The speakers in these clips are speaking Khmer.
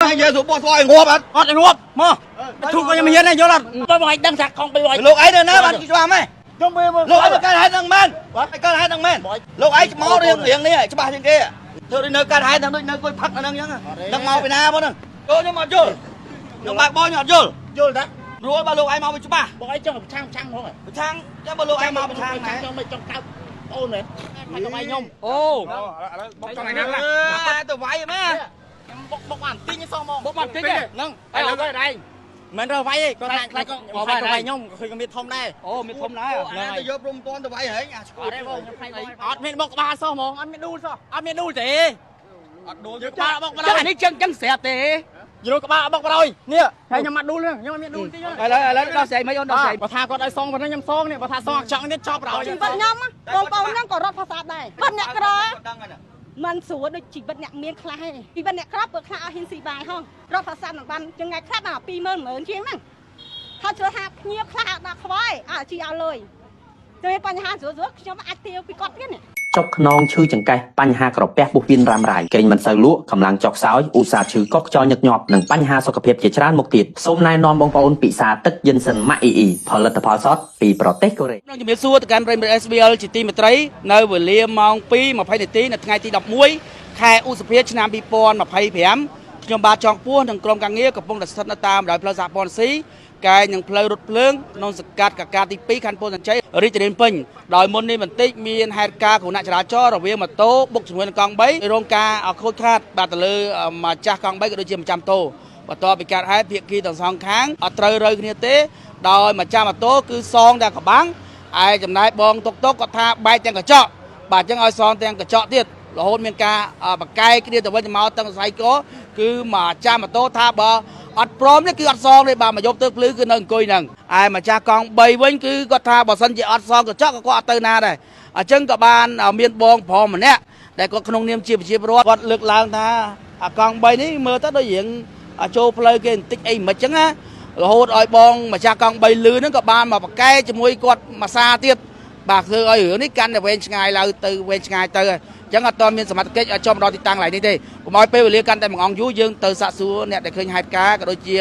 Anh về xuống bỏ xoay ngộp á. Ngọt này ngộp, mơ. Thu coi nhà hiến này vô lần. Tôi bảo anh đang sạc không bị gọi. Lúc ấy nữa bạn đi cho mày. Trong bê mơ. Lúc ấy cái hai thằng men. Cái hai thằng men. Lúc ấy máu riêng này, cho ba trên kia. Thôi đi nơi cái hai thằng nơi coi phật là nâng nhá. Nâng máu bên nào bố nâng. Vô nhưng mà vô. Nhưng bạc bao nhọt vô. Vô đó. Rồi ba lúc ấy máu bên cho ba. Bỏ ấy cho trang thôi. Trang, cái ba lúc ấy máu bên trang này. Trong cao. Ôn này. Phải cho bay nhông. Ô. Bóc trong này ngang là. Tôi vay mà. Bóc màn tinh như sao mong. Bóc màn tinh này. Nâng. Đây là đây. Mình rồi vay đi, con này con bỏ vay nhông, khi con biết thông đây. Ồ, biết thông đấy à? Tôi vô rung con tôi vay hả? Ở đây không? Ở mình bóc ba sao mong, ăn miếng đu sao? Ăn miếng đu gì? Đu chứ ba bóc vào đây. Đi chân xẹp thì. Gì đâu các bạn bóc vào đây. Nè, thấy nhắm mặt đu luôn, nhắm miếng đu tí chứ. Lấy đó xài mấy con đó xài. Bà tha con đây xong và nó nhắm xong này, bà tha xong chọn đến chọc rồi. Vật nhâm á, con nhâm có rót phá sạp này. Vật nhạc cái đó. Mình sủa được chỉ vật nhạc miếng khai. Vì vật nhạc khắp bực khai hiên xì bài không. Rót phá sạp bằng chừng ngày khắp nào pi mơn mớn chứ măng. Thôi chưa hạt nhiều khai đã khói. Chỉ ao lời. Cho nênបញ្ហាស្រួលខ្ញុំអាចទាវពីគាត់ទៀតនេះ ចុកខ្នងឈឺចង្កេះបញ្ហាក្រពះពុះពៀនរ៉ាំរ៉ៃកេងមិនសូវលក់កម្លាំងចុកសោយឧស្សាហ៍ឈឺកកខ្យល់ញឹកញាប់និងបញ្ហាសុខភាពជាច្រើនមុខទៀតសូមណែនាំបងប្អូនពិសាទឹកយិនសិនម៉ាក់អ៊ីផលិតផលសតពីប្រទេសកូរ៉េ ជំរាបសួរទៅកាន់ប្រិយមិត្ត SBL ជាទីមេត្រីនៅវេលាម៉ោង 2:20 នាទីនៅថ្ងៃទី 11 ខែឧសភាឆ្នាំ 2025 ខ្ញុំបាទចောင်းពោះនិងក្រុមការងារកំពុងតែស្ថិតនៅតាមបណ្ដោយផ្លូវសហព័ន្ធស៊ីកែនឹងផ្លូវរថភ្លើងក្នុងសង្កាត់កាកាទី 2 ខណ្ឌពោធិ៍សែនជ័យរាជធានីពេញដោយមុននេះបន្តិចមានហេតុការណ៍គ្រោះថ្នាក់ចរាចរណ៍រវាងម៉ូតូបុកជាមួយនឹងកង់3រោងការខូចខាតបាទទៅលើម្ចាស់កង់3ក៏ដូចជាម្ចាស់ម៉ូតូបន្ទាប់ពីកើតហេតុភាគីទាំងសងខាងអត់ត្រូវរើគ្នាទេដោយម្ចាស់ម៉ូតូគឺសងតែកបាំងឯចំណែកបងតុកតុកគាត់ថាបែកទាំងកញ្ចក់បាទអញ្ចឹងឲ្យសងទាំងកញ្ចក់ទៀតរហូតមានការបកកាយគ្នាទៅវិញទៅមកទាំងសរសៃកគឺម្ចាស់ម៉ូតូថាបើអត់ព្រមនេះគឺអត់សងទេបាទមកយកទឹកភ្លឺគឺនៅអង្គុយហ្នឹងឯម្ចាស់កង់3វិញគឺគាត់ថាបើសិនជាអត់សងកញ្ចក់ក៏គាត់អត់ទៅណាដែរអញ្ចឹងក៏បានមានបងប្រុសម្នាក់ដែលគាត់ក្នុងនាមជាប្រជាពលរដ្ឋគាត់លើកឡើងថាកង់3នេះមើលទៅដូចរៀងចូលផ្លូវគេបន្តិចអីមិនអញ្ចឹងណារហូតឲ្យបងម្ចាស់កង់3លឺហ្នឹងក៏បានមកបកកែជាមួយគាត់មួយសាទៀតបាទធ្វើឲ្យរឿងនេះកាន់តែវែងឆ្ងាយឡើងទៅវែងឆ្ងាយទៅចឹងអត់ទាន់មានសមត្ថកិច្ចចុះមកដល់ទីតាំងឡើយនេះទេកុំឲ្យពេលវេលាកាន់តែមួយអង្គយូរយើងទៅសាកសួរអ្នកដែលឃើញហេតុការណ៍ក៏ដូចជា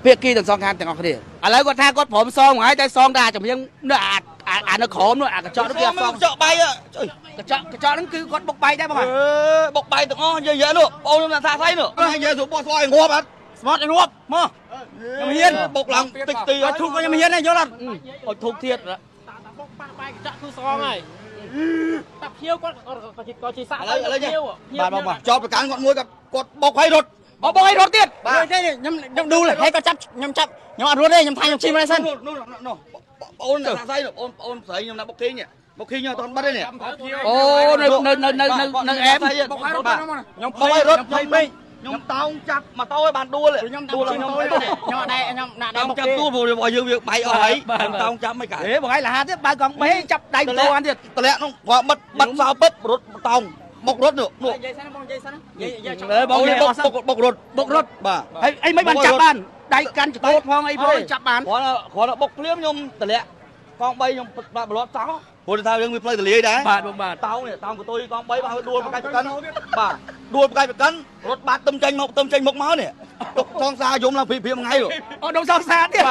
ភាគីទាំងសងខាងទាំងអស់គ្នាឥឡូវគាត់ថាគាត់ព្រមសងហើយតែសងតែចម្រៀងនៅអានៅក្រោមនោះអាកញ្ចក់នោះគេអត់សងកញ្ចក់បែកកញ្ចក់ហ្នឹងគឺគាត់បុកបែកដែរបងបុកបែកទាំងអស់និយាយនោះបងខ្ញុំថាស្អីនោះនិយាយទៅបោះស្អីងាប់អត់ស្មត់ងាប់មកខ្ញុំហ៊ានបុកឡើងតិចទីអត់ធុកខ្ញុំហ៊ានទេយល់អត់អត់ធុកទៀតបុកបែកកញ្ចក់គឺសងហើយតាភៀវគាត់ក៏ជាសាក់ឥឡូវបាទបងចោលប្រកាន់គាត់មួយគាត់បុកឲ្យរត់បុកឲ្យរត់ទៀតបាទខ្ញុំឌូលហើយគាត់ចាប់ខ្ញុំខ្ញុំអត់រត់ទេខ្ញុំថាខ្ញុំជិះមកសិននោះបងអូនសាក់ស្អីបងអូនស្រីខ្ញុំណាបុកធីងបុកធីងអត់ទាន់បាត់ទេនេះអូនៅអែមបុកឲ្យរត់ខ្ញុំបុកឲ្យរត់ខ្ញុំពេកខ្ញុំតោងចាប់ម៉ូតូឲ្យបានដួលខ្ញុំដួលខ្ញុំដែរខ្ញុំដាក់ដៃបុកចាប់ដួលព្រោះរបស់យើងវាបែកអស់ហើយតោងចាប់មិនកាហេបងឯងលះទៀតបើកង់3ចាប់ដៃម៉ូតូអានទៀតតម្លាក់នោះគាត់បិទសោពឹបរត់តោងបុករត់នោះនិយាយសិនបងនិយាយសិនបងនិយាយបុករត់បាទហើយអីមិនបានចាប់បានដៃកាន់ចតោតផងអីផងចាប់បានគាត់បុកភ្លាមខ្ញុំតម្លាក់កង់3ខ្ញុំបាត់បលត់សោព្រោះថាយើងវាផ្លូវទលាយដែរបាទតោងនេះតោងកតុយកង់3បាទដួលប្រកាច់ប្រកាន់បាទដួលប្រកាច់ប្រកាន់រត់បាត់ទឹមចេញមុខមកនេះទុកសងសារយំឡើងព្រៀបថ្ងៃអូដុំសងសារទៀត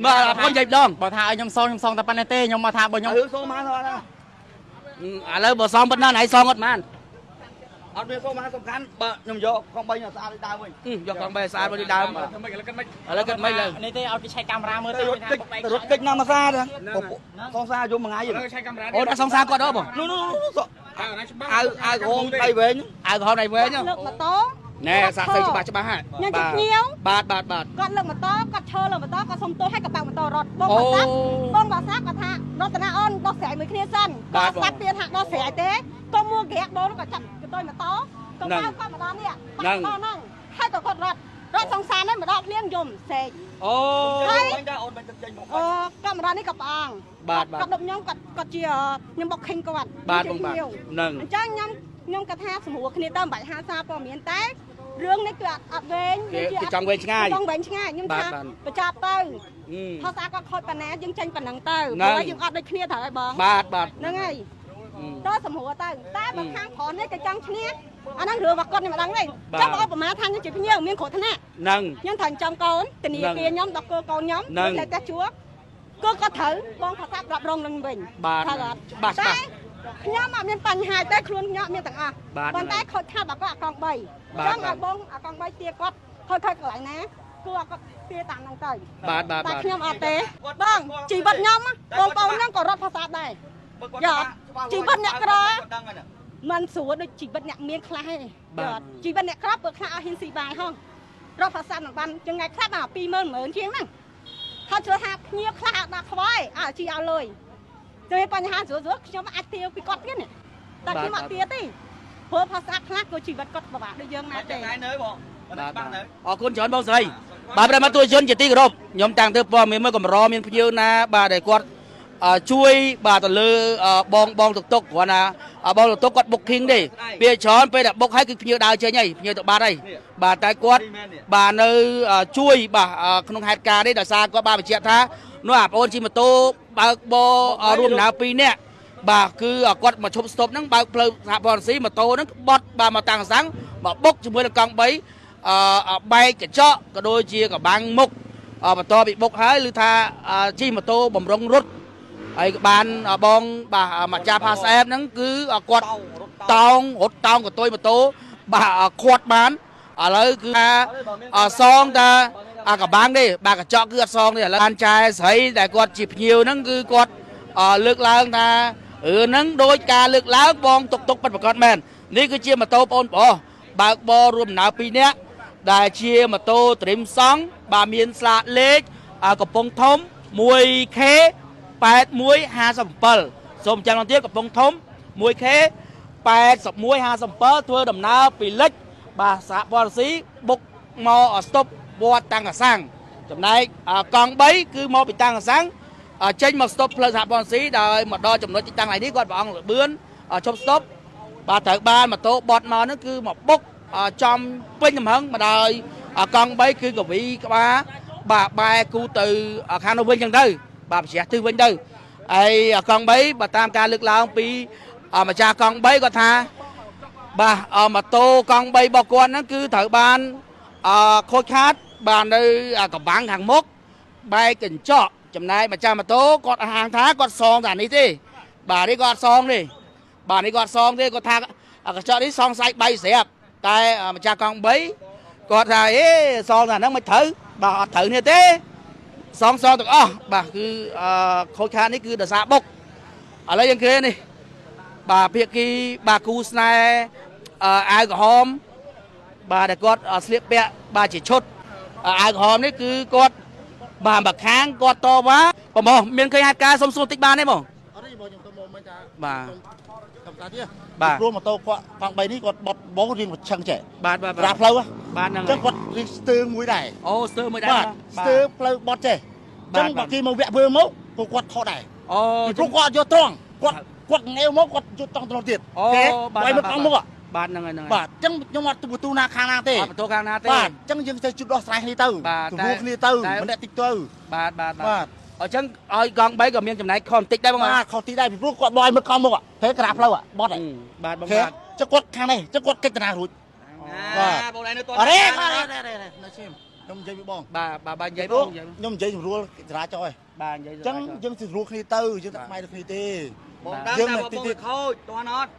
បាទបងនិយាយម្ដងបើថាឲ្យខ្ញុំសងតែប៉ុណ្ណេះទេខ្ញុំមកថាបើខ្ញុំសងមកថាឥឡូវបើសងប៉ុណ្ណាឯងសងអត់បានអត់មានសងមកសំខាន់បើខ្ញុំយកកង់3ស្អាតដូចដើមវិញយកកង់3ស្អាតដូចដើមឥឡូវគិតមិននេះទេឲ្យគេឆែកកាមេរ៉ាមើលទៅរត់កិច្ចណាមកសារសងសារយំមួយថ្ងៃអូដាក់សងសារគាត់ដល់បងនោះអាវក្រហមដៃវែងលើកម៉ូតូណែសាក់ទៅច្បាស់ហ่ะខ្ញុំជិះភ្នៀវបាទគាត់លើកម៉ូតូគាត់ឈើលើម៉ូតូគាត់សុំទោសឲ្យកបាំងម៉ូតូរត់បងបាសាគាត់ថារតនាអូនដោះស្រាយមួយគ្នាសិនគាត់ស្ដាប់ទៀតថាដោះស្រាយទេក៏មួក្រាក់បងគាត់ចាប់ទៅម៉ូតូក៏គាត់មកដល់នេះហ្នឹងហើយក៏គាត់រត់សងសារនេះមកដល់ភ្លៀងយំសេកអូវិញតែអូនមិនទឹកចេញមកអូកាមេរ៉ានេះក៏ផ្អងបាទគាត់ដប់ខ្ញុំគាត់ជាខ្ញុំបុកខេងគាត់បាទបងបាទហ្នឹងអញ្ចឹងខ្ញុំគាត់ថាសម្រួលគ្នាទៅមិនបាច់ហាសារព័ត៌មានតែរឿងនេះគឺអត់វែងគេចង់វែងឆ្ងាយខ្ញុំថាបញ្ចប់ទៅភាសាគាត់ខូចប៉ុណ្ណាយើងចេញប៉ុណ្ណឹងទៅព្រោះយើងអត់ដូចគ្នាត្រូវហើយបងបាទហ្នឹងហើយទៅសម្រួលទៅតែបើខាងប្រុសនេះគេចង់ឈ្នះ អាហ្នឹងរឿងរបស់គាត់ខ្ញុំមិនដឹងទេចាំបងប្រមាថថាខ្ញុំជាភ្ញៀវមានគ្រោះថ្នាក់ នឹង ខ្ញុំត្រូវចំកូនធានាគារខ្ញុំដល់កូនខ្ញុំនៅតែជួបគឺគាត់ត្រូវបងផាសាប្រាប់រងនឹងវិញ បាទ ថាគាត់ បាទ តែខ្ញុំអត់មានបញ្ហាទេខ្លួនខ្ញុំមានទាំងអស់ប៉ុន្តែខូចខាតបើគាត់អាកង់3ចឹងអាបងអាកង់3ទាគាត់ខូចខាតកន្លែងណាគឺអាគាត់ទាតាមហ្នឹងទៅ បាទ តែខ្ញុំអត់ទេបងជីវិតខ្ញុំបងប្អូនខ្ញុំក៏រត់ផាសាដែរយ៉ាជីវិតអ្នកក្រมันស្រួលដូចជីវិតអ្នកមានខ្លះទេយ៉ាជីវិតអ្នកក្របើខ្លះអត់ហ៊ានស៊ីបាយហងរត់ផាសានឹងបានចឹងថ្ងៃខ្លះបាន20000ជាងហ្នឹងថាជឿថាភ្ញៀវខ្លះអត់ដល់ខ្វល់អាជីឲ្យលុយតែបញ្ហាស្រួលខ្ញុំអាចទាវពីគាត់ទៀតតែខ្ញុំអត់ទាវទេព្រោះផាសាខ្លះក៏ជីវិតគាត់ពិបាកដូចយើងណាស់ទេ ថ្ងៃនៅបង អរគុណច្រើនបងស្រីបាទប្រិមត្តទូជនជាទីគោរពខ្ញុំតាំងទៅព័ត៌មានមួយកម្រមានភ្ញៀវណាបាទដែលគាត់ជួយបាទទៅលើបងតុកតុកគាត់ណាបងតុកតុកគាត់ booking ទេពេលច្រើនពេលដែល book ហើយគឺភ្ញៀវដើរចេញហើយភ្ញៀវទៅបាត់ហើយបាទតែគាត់បាទនៅជួយបាទក្នុងហេតុការណ៍នេះដោយសារគាត់បានបញ្ជាក់ថានោះបងប្អូនជិះម៉ូតូបើកបរួមដំណើរ2នាក់បាទគឺគាត់មកឈប់ស្តុបហ្នឹងបើកផ្លូវសហព័ន្ធស៊ីម៉ូតូហ្នឹងបត់បាទមកតាំងសាំងមកបុកជាមួយនឹងកង់3បែកកញ្ចក់ក៏ដូចជាកបាំងមុខបន្ទាប់ពីបុកហើយឬថាជិះម៉ូតូបំរុងរត់ហើយក៏បានបងបាទម្ចាស់ផាសអែបហ្នឹងគឺគាត់តោងរត់តោងកតុយម៉ូតូបាទខាត់បានឥឡូវគឺថាសងតាកបាំងទេបាទកញ្ចក់គឺអត់សងទេឥឡូវបានចែស្រីដែលគាត់ជាភ្ញៀវហ្នឹងគឺគាត់លើកឡើងថារឿងហ្នឹងដោយការលើកឡើងបងតុកតុកពិតប្រាកដមែននេះគឺជាម៉ូតូបងប្អូនបើកបររួមដំណើរ2នាក់ដែលជាម៉ូតូត្រីមសង់បាទមានស្លាកលេខកំពង់ធំ 1K 8157សូមចាំឡើងទៀតកំពង់ធំ 1K 8157ធ្វើដំណើរពីលិចបាទសហព័ន្ធស៊ីបុកមកស្តុបវត្តតាំងកសាំងចំណែកកង់3គឺមកពីតាំងកសាំងចេញមកស្តុបផ្លូវសហព័ន្ធស៊ីដោយមកដល់ចំណុចទីតាំងនេះគាត់ព្រះអង្គលបឿនជប់ស្តុបបាទត្រូវបានម៉ូតូបត់មកហ្នឹងគឺមកបុកចំពេញទំហឹងមកដោយកង់3គឺកវីក្បាលបាទបែគូទៅខាងនោះវិញចឹងទៅបាទប្រជះទិសវិញទៅហើយកង់3បើតាមការលើកឡើងពីម្ចាស់កង់3គាត់ថាបាទម៉ូតូកង់3របស់គាត់ហ្នឹងគឺត្រូវបានខូចខាតបាទនៅកបាំងខាងមុខបែកកញ្ចក់ចំណែកម្ចាស់ម៉ូតូគាត់អះអាងថាគាត់សងតែនេះទេបាទនេះគាត់អត់សងទេបាទនេះគាត់អត់សងទេគាត់ថាកញ្ចក់នេះសងសាច់3ស្រាប់តែម្ចាស់កង់3គាត់ថាអេសងតែហ្នឹងមិនត្រូវបាទអត់ត្រូវនេះទេសងទាំងអស់បាទគឺខូចខាតនេះគឺដោយសារបុកឥឡូវយើងគេនេះបាទភាគីបាទគូស្នេហ៍អាវក្រហមបាទដែលគាត់ស្លៀកពាក់បាទជាឈុតអាវក្រហមនេះគឺគាត់បាទម្ខាងគាត់តវ៉ាបងមានឃើញហេតុការណ៍សុំសួរតិចបានទេបងអត់ទេបងខ្ញុំទៅមកមិនថាបាទកំតាទៀត បាទ ព្រោះម៉ូតូគាត់កង់3នេះគាត់បត់បងរៀងប្រឆឹងចេះ បាទ ប្រាប់ផ្លូវ បាទហ្នឹង អញ្ចឹងគាត់រៀងស្ទើងមួយដែរ អូស្ទើមួយដែរ បាទស្ទើផ្លូវបត់ចេះអញ្ចឹងបើគេមកវាក់ធ្វើមកពួកគាត់ខុសដែរ អូ ព្រោះគាត់យកត្រង់គាត់ងែវមកគាត់យកត្រង់ទៀត អូ បាទមកអង្គមក បាទហ្នឹងហើយហ្នឹង បាទអញ្ចឹងខ្ញុំអត់ទូណាខាងណាទេ អត់បន្ទោខាងណាទេ បាទអញ្ចឹងយើងទៅជួបដោះស្រាយគ្នាទៅទូគ្នាទៅម្នាក់តិចទៅ បាទអញ្ចឹងឲ្យកង់3ក៏មានចំណែកខុសបន្តិចដែរបង បាទខុសទីដែរពីព្រោះគាត់បយមកកង់មកទេក្រាបផ្លូវបត់ បាទបង បាទ ចុះគាត់ខាងនេះចុះគាត់កិច្ចតារួច បងឯងនៅត អរេនៅឈាមខ្ញុំនិយាយពីបង បាទនិយាយបង ខ្ញុំនិយាយស្រួលចរាចរណ៍ បាទនិយាយ អញ្ចឹងយើងស្រួលគ្នាទៅយើងតែផ្នែកគ្នាទេ បងដឹងថាបងខូចតន់អត់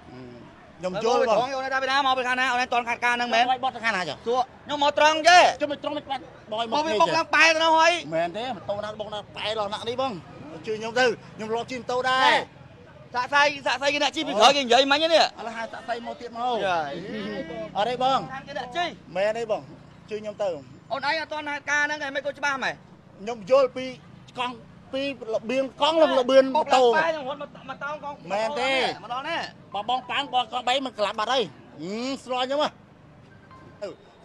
ខ្ញុំយល់បង បងយកនៅពីណាមកពីខាងណាអូនតន់ខាត់ការហ្នឹងមែន បត់ទៅខាងណាចុះ សួរខ្ញុំមកត្រង់ទេ ចុះមិនត្រង់មិនបាត់បយមក មកវាបុកឡើងប៉ែទៅនោះហើយ មែនទេម៉ូតូណាបងណាប៉ែឡោះណាក់នេះបងជួយខ្ញុំទៅខ្ញុំរត់ជិះម៉ូតូដែរ សាក់សៃគេអ្នកជីពីក្រោយគេនិយាយមិញនេះ ឥឡូវហៅសាក់សៃមកទៀតមកអរេបង ខាងគេអ្នកជី មែនទេបងជួយខ្ញុំទៅ អូនឯងអត់តន់ការហ្នឹងឯងមិនក៏ច្បាស់ម៉េច ខ្ញុំយល់ពីកង់ពីរបៀងកង់និងរបៀងម៉ូតូ ប៉ែខ្ញុំរត់មកតោងកង់មកដល់នេះ បងប៉ាំងបងកង់3មិនក្លាប់បាត់ហើយស្រួលខ្ញុំ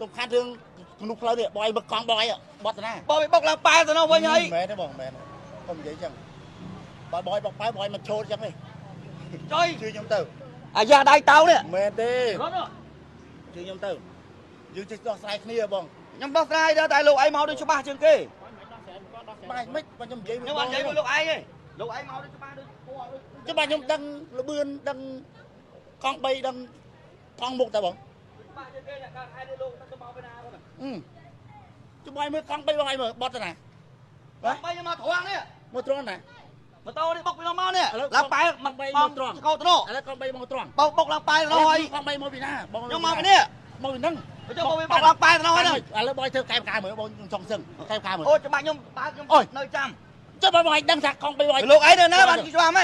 សំខាន់រឿងក្នុងផ្លូវនេះបយមកកង់បយបត់ទៅណា បងវាបុកឡើងប៉ែទៅនោះវិញហើយ មែនទេបងមែនខ្ញុំនិយាយចឹងបើបយបកប៉ែបយមកឈោតចឹងនេះ ចុយ ជួយខ្ញុំទៅ អាយ៉ាដៃតោនេះ មែនទេ រត់ ជួយខ្ញុំទៅយើងចេះដោះស្រាយគ្នាបង ខ្ញុំដោះស្រាយដល់តែលោកឯងមកដូចច្បាស់ជាងគេ បាទមិនខ្ញុំនិយាយ ខ្ញុំអត់និយាយមួយលោកឯងទេលោកឯងមកដូចច្បាស់ដូចពណ៌ ចាំបាទខ្ញុំដឹងលបឿនដឹងកង់3ដឹងកង់មុខតែបង អ จะบอยมือกองไปบอยมือบอสไหน ไปยังมาถ่วงเนี่ย มือตรงไหน มาโตนี่บกไปลงมาเนี่ย แล้ว ลังไปมัน ไป มอง ตรง โกตโน่ แล้วกองไปมือตรง บกลังไปลอย กองไปมือปีหน้า ยังมาไปเนี่ย มือนั่ง ไปเจ้าบกลังไปลอยเลย แล้วบอยเธอแคบขาเหมือนบอยสองซึ่งแคบขาเหมือน โอ้จะมายังตายังnơiจ จะบอยดังสักกองไปบอย ำลูกไอ้เนี่ยนะบ้านกี่ชั่วไหม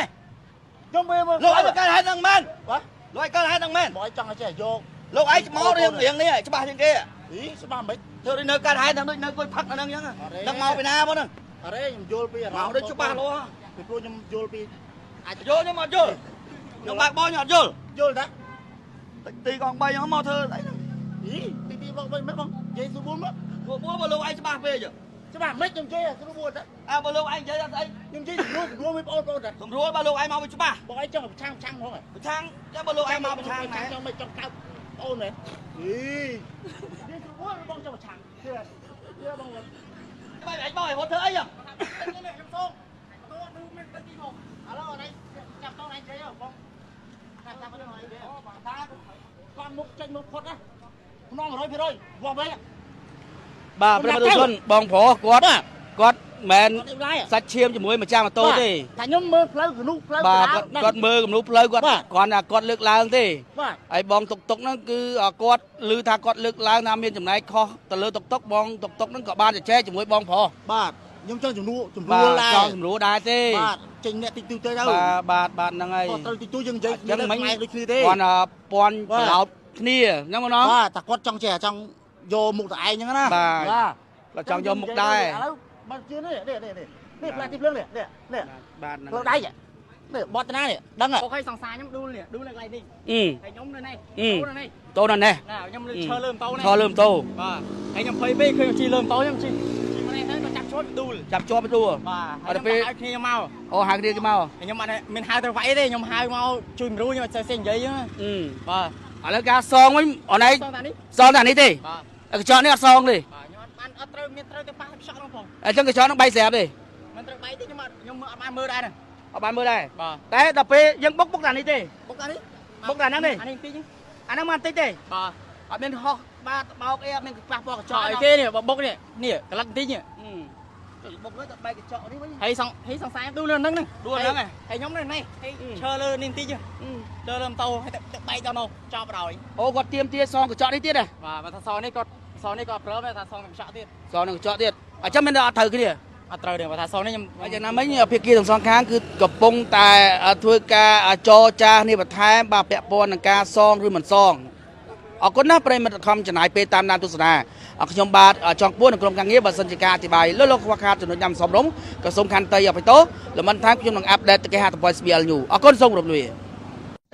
ยกมือมือ ลูกไอ้เป็นการให้ดังแมน วะ ลูกไอ้การให้ดังแมน บอยจังไอ้เจ๊โยก ลูกไอ้เมาเรียงนี่จะบ้ายังไง อีสบายไหม เธอได้เนื้อการให้ดังด้วยเนื้อกุ้ยพักนั่งยังดังเมาไปน้าบ่นึง อะไรยังโยนไป เมาได้จะบ้าโล ไปพูดยังโยนไป โยนยังมาโยนยังบากบอลยังโยน โยนนะ ตีกองไปยังเมาเธอไอ้ อีตีบอกไปไม่บอกเจ๊สมบูรณ์มั้ง บัวบัวลูกไอ้จะบ้าไปจ้ะ สบายไม่ยังเจ๊สมบูรณ์นะ บัวลูกไอ้เจ๊ไอ้ ยังเจ๊รู้ไม่โอ้โหนะ ผมรู้ว่าบัวลูกไอ้เมาไปจะบ้า บอกไอ้เจ้าช่างห้องไง ไปช่างจะบัวลูกไอ้เมาไปช่างไหน ช่างไม่จ้องเก้าโอ้เนี่ยอีเจ๊สมบูรณ์บอกเจ้าช่างเชื่อบอกว่า ไปไอ้บอยหัวเธอไอ้ยัง นี่แหละยังโซ่ตัวนึงมันตีบอกอะไรอะไรจับตัวไหนเจ๊บอกจับไปหน่อยเดี๋ยวตาความมุกใจมุกคนนะน้องร้อยพี่ร้อยบอกไป បាទប្រិយមិត្តជនបងប្រុសគាត់មិនសាច់ឈាមជាមួយម្ចាស់ម៉ូតូទេ ថាខ្ញុំមើលផ្លូវគនុផ្លូវ បាទគាត់មើលគំនូផ្លូវគាត់គ្រាន់តែគាត់លើកឡើងទេ បាទ ហើយបងតុកតុកហ្នឹងគឺគាត់ឮថាគាត់លើកឡើងថាមានចំណែកខុសទៅលើតុកតុកបងតុកតុកហ្នឹងក៏បានជជែកជាមួយបងប្រុស បាទខ្ញុំចង់ជំនួស បាទ ដែរ ចង់សម្រួលដែរទេ បាទចេញអ្នកតិចតួចទៅ បាទហ្នឹងហើយ ត្រូវតិចតួចយើងនិយាយ ចឹងមិញ ដូចគ្នាទេ គាត់ពាន់ប្រឡោតគ្នាហ្នឹងមកណោះ បាទតែគាត់ចង់ចេះចង់យកមុខតឯងហ្នឹងណា បាទ គាត់ចង់យកមុខដែរ ឥឡូវមកជឿនេះផ្លាទីភ្លើងនេះ បាទហ្នឹង ផ្លូវដៃនេះបតតានេះដឹងហ៎ អូខេសង្សារខ្ញុំដួលនេះដួលនៅកន្លែងនេះ អឺ ហើយខ្ញុំនៅនេះ អឺ អូនៅនេះ តូនណាស់ ណាខ្ញុំលើឈើលើម៉ូតូនេះ ឈរលើម៉ូតូ បាទហើយខ្ញុំភ័យពេកឃើញខ្ញុំជិះលើម៉ូតូខ្ញុំជិះមកនេះទៅក៏ចាប់ឈួតដួល ចាប់ជាប់ទៅ បាទហើយ អត់ទៅពេល ខ្ញុំហៅគ្នាមក អូហៅគ្នាគេមក ហើយខ្ញុំអត់មានហៅទៅវាយទេខ្ញុំហៅមកជួយមរូខ្ញុំអត់ចេះនិយាយហ្នឹង អឺ បាទ ឥឡូវការសងវិញអូនឯង សងតានេះ សងតែនេះទេ បាទ កញ្ចក់នេះអត់សងទេ បាទខ្ញុំអត់ត្រូវមានត្រូវទៅប៉ះខ្យល់ហ្នឹងផង អញ្ចឹងកញ្ចក់នឹងបែកស្រាប់ទេ មិនត្រូវបែកទេខ្ញុំអត់បានមើលដែរហ្នឹង អត់បានមើលដែរ បាទ តែដល់ពេលយើងបុកតែនេះទេ បុកតានេះ បុកតែហ្នឹងទេ អានេះទីហ្នឹង អាហ្នឹងមិនតិចទេ បាទ អត់មានហោះបាទបោកអីអត់មានប៉ះពាល់កញ្ច ចោ ក់ ល អី ឲ្យ ទេ គេនេះបុកនេះនេះកន្លឹកទីនេះ បុកលើទៅបែកកញ្ចក់នេះវិញ ហើយសង្សារដួលលើហ្នឹង ដួលហ្នឹងហ៎ ហើយខ្ញុំនៅនេះហើយឈើលើនេះទីចលើលើម៉ូតូហើយទៅបែកដល់នោះចប់ដល់ អូគាត់ទៀមទាសងកញ្ចក់នេះទៀតហ៎ បាទថាសនេះគាត់ប្រើតែថាសនឹងខ្យល់ទៀត សងនឹងកញ្ចក់ទៀតអញ្ចឹងមានតែអត់ត្រូវគ្នា អត់ត្រូវទេបើថាសនេះខ្ញុំ អញ្ចឹងណាមិញភាគីទាំងសងខាងគឺកំពុងតែធ្វើការចរចាគ្នាបន្ថែមបាទពាក់ព័ន្ធនឹងការសងឬមិនសងអរគុណណាស់ប្រិយមិត្តខំចំណាយពេលតាមដានទស្សនាខ្ញុំបាទចង់ពួនក្នុងក្រុមការងារបើសិនជាការអធិប្បាយលោកខ្វះខាតចំណុចញ៉ាំសំរុំក៏សូមខន្តីអបិទោលំមិនថាខ្ញុំនឹងអាប់ដេតទៅគេហទំព័រ SBL News អរគុណសូមគោរពលា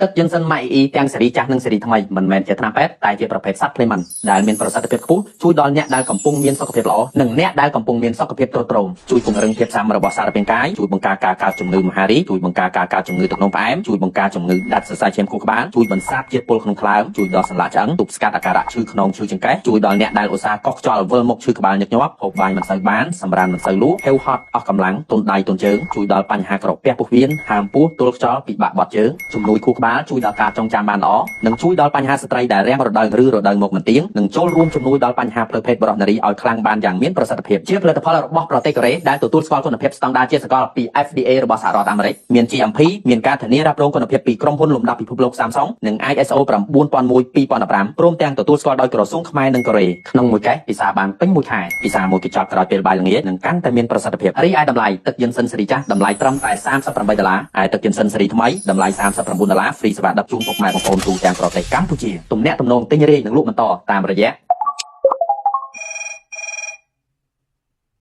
ទឹកយិនសិនម៉ាអ៊ីទាំងស៊េរីចាស់និងស៊េរីថ្មីមិនមែនជាថ្នាំពេទ្យតែជាប្រភេទសត្វភ្លេមិនដែលមានប្រសិទ្ធភាពខ្ពស់ជួយដល់អ្នកដែលកំពុងមានសុខភាពល្អនិងអ្នកដែលកំពុងមានសុខភាពទ្រុឌទ្រោមជួយពង្រឹងភាពស៊ាំរបស់សារពាង្គកាយជួយបង្ការការកើតជំងឺមហារីកជួយបង្ការការកើតជំងឺទឹកនោមផ្អែមជួយបង្ការជំងឺដាច់សរសៃឈាមខួរក្បាលជួយបន្សាបជាតិពុលក្នុងខ្លើមជួយដល់សន្លាក់ឆ្អឹងទប់ស្កាត់អាការៈឈឺខ្នងឈឺចង្កេះជួយដល់អ្នកដែលឧស្សាហ៍កោះខ្យល់វិលមុខឈឺក្បាលញឹកញាប់ហូបបាយមិនសូវបានសម្រានមិនសូវលក់ហេវហត់អស់កម្លាំងទន់ដៃទន់ជើងជួយដល់បញ្ហាក្រពះពោះវៀនហាមពោះទល់ខ្យល់ពិបាកបត់ជើងជំនួយខួរក្បាលជួយដល់ការចងចាំបានល្អនិងជួយដល់បញ្ហាស្ត្រីដែលរាំងរដូវឬរដូវមកមិនទៀងនិងចូលរួមជំនួយដល់បញ្ហាផ្លូវភេទបរិសុទ្ធនារីឲ្យខ្លាំងបានយ៉ាងមានប្រសិទ្ធភាពជាផលិតផលរបស់ប្រទេសកូរ៉េដែលទទួលស្គាល់គុណភាពស្តង់ដារជាសកលពី FDA របស់សហរដ្ឋអាមេរិកមាន GMP មានការធានារ៉ាប់រងគុណភាពពីក្រុមហ៊ុនលំដាប់ពិភពលោក Samsung និង ISO 9001:2015ព្រមទាំងទទួលស្គាល់ដោយក្រសួងខ្មែរនិងកូរ៉េក្នុងមួយកេសពិសាបានពេញមួយខែពិសាមួយកញ្ចប់ក្រោយពេលបាយល្ងាចនឹងកាន់តែមានប្រសិទ្ធភាពរីឯតម្លៃទឹកយិនសិនស៊េរីចាស់តម្លៃត្រឹមតែ$38ហើយទឹកយិនសិនស៊េរីថ្មីតម្លៃ$39ហ្វ្រីសេវាដឹកជូនពុកម៉ែបងប្អូនទូទាំងប្រទេសកម្ពុជាទំនាក់ទំនងទិញរាយនិងលក់បន្តតាមរយៈ